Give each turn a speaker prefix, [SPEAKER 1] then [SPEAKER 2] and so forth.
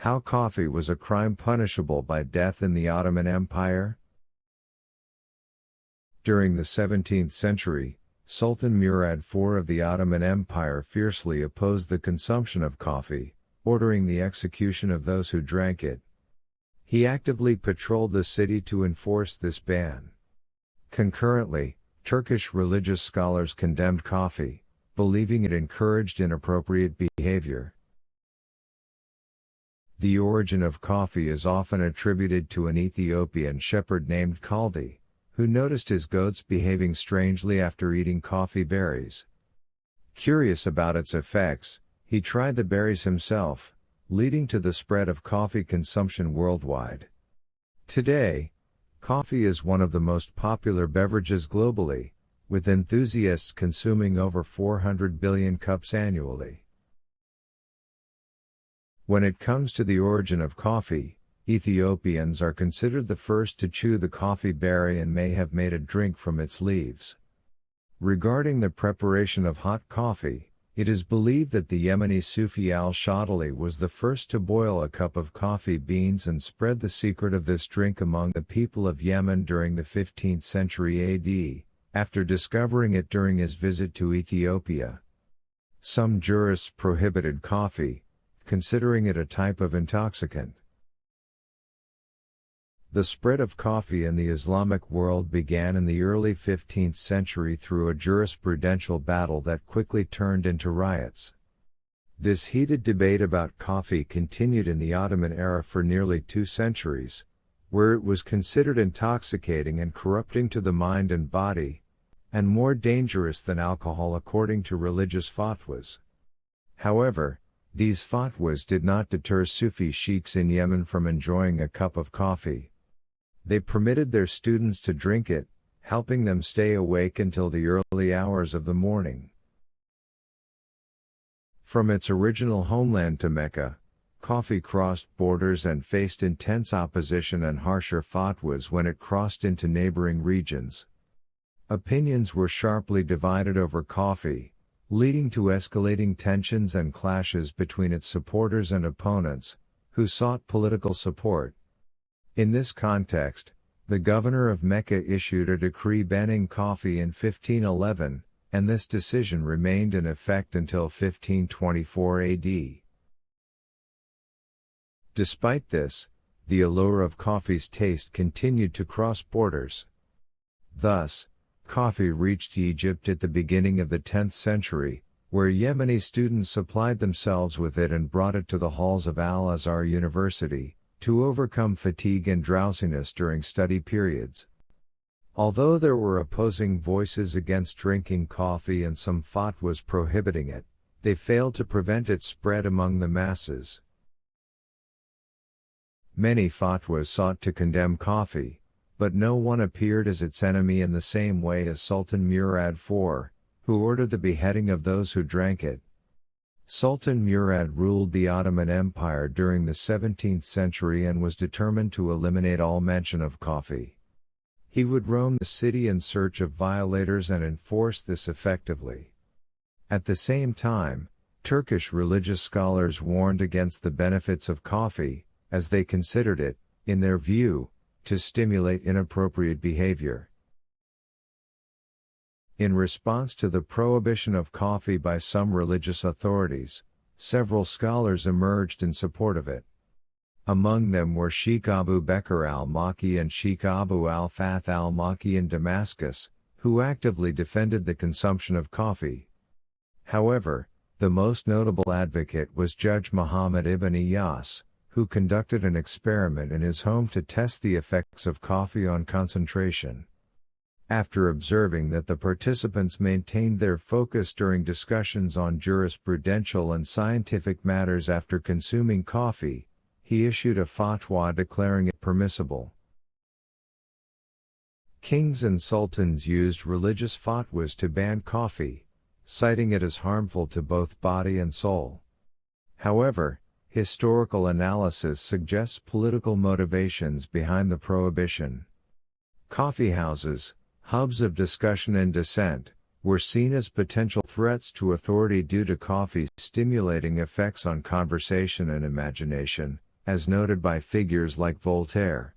[SPEAKER 1] How coffee was a crime punishable by death in the Ottoman Empire? During the 17th century, Sultan Murad IV of the Ottoman Empire fiercely opposed the consumption of coffee, ordering the execution of those who drank it. He actively patrolled the city to enforce this ban. Concurrently, Turkish religious scholars condemned coffee, believing it encouraged inappropriate behavior. The origin of coffee is often attributed to an Ethiopian shepherd named Kaldi, who noticed his goats behaving strangely after eating coffee berries. Curious about its effects, he tried the berries himself, leading to the spread of coffee consumption worldwide. Today, coffee is one of the most popular beverages globally, with enthusiasts consuming over 400 billion cups annually. When it comes to the origin of coffee, Ethiopians are considered the first to chew the coffee berry and may have made a drink from its leaves. Regarding the preparation of hot coffee, it is believed that the Yemeni Sufi al-Shadili was the first to boil a cup of coffee beans and spread the secret of this drink among the people of Yemen during the 15th century AD, after discovering it during his visit to Ethiopia. Some jurists prohibited coffee, considering it a type of intoxicant. The spread of coffee in the Islamic world began in the early 15th century through a jurisprudential battle that quickly turned into riots. This heated debate about coffee continued in the Ottoman era for nearly 2 centuries, where it was considered intoxicating and corrupting to the mind and body, and more dangerous than alcohol according to religious fatwas. However, these fatwas did not deter Sufi sheikhs in Yemen from enjoying a cup of coffee. They permitted their students to drink it, helping them stay awake until the early hours of the morning. From its original homeland to Mecca, coffee crossed borders and faced intense opposition and harsher fatwas when it crossed into neighboring regions. Opinions were sharply divided over coffee, leading to escalating tensions and clashes between its supporters and opponents, who sought political support. In this context, the governor of Mecca issued a decree banning coffee in 1511, and this decision remained in effect until 1524 AD. Despite this, the allure of coffee's taste continued to cross borders. Thus, coffee reached Egypt at the beginning of the 10th century, where Yemeni students supplied themselves with it and brought it to the halls of Al-Azhar University, to overcome fatigue and drowsiness during study periods. Although there were opposing voices against drinking coffee and some fatwas prohibiting it, they failed to prevent its spread among the masses. Many fatwas sought to condemn coffee, but no one appeared as its enemy in the same way as Sultan Murad IV, who ordered the beheading of those who drank it. Sultan Murad ruled the Ottoman Empire during the 17th century and was determined to eliminate all mention of coffee. He would roam the city in search of violators and enforce this effectively. At the same time, Turkish religious scholars warned against the benefits of coffee, as they considered it, in their view, to stimulate inappropriate behavior. In response to the prohibition of coffee by some religious authorities, several scholars emerged in support of it. Among them were Sheikh Abu Bakr al-Maki and Sheikh Abu al-Fath al-Maki in Damascus, who actively defended the consumption of coffee. However, the most notable advocate was Judge Muhammad ibn Iyas, who conducted an experiment in his home to test the effects of coffee on concentration. After observing that the participants maintained their focus during discussions on jurisprudential and scientific matters after consuming coffee, he issued a fatwa declaring it permissible. Kings and sultans used religious fatwas to ban coffee, citing it as harmful to both body and soul. However, historical analysis suggests political motivations behind the prohibition. Coffee houses, hubs of discussion and dissent, were seen as potential threats to authority due to coffee's stimulating effects on conversation and imagination, as noted by figures like Voltaire.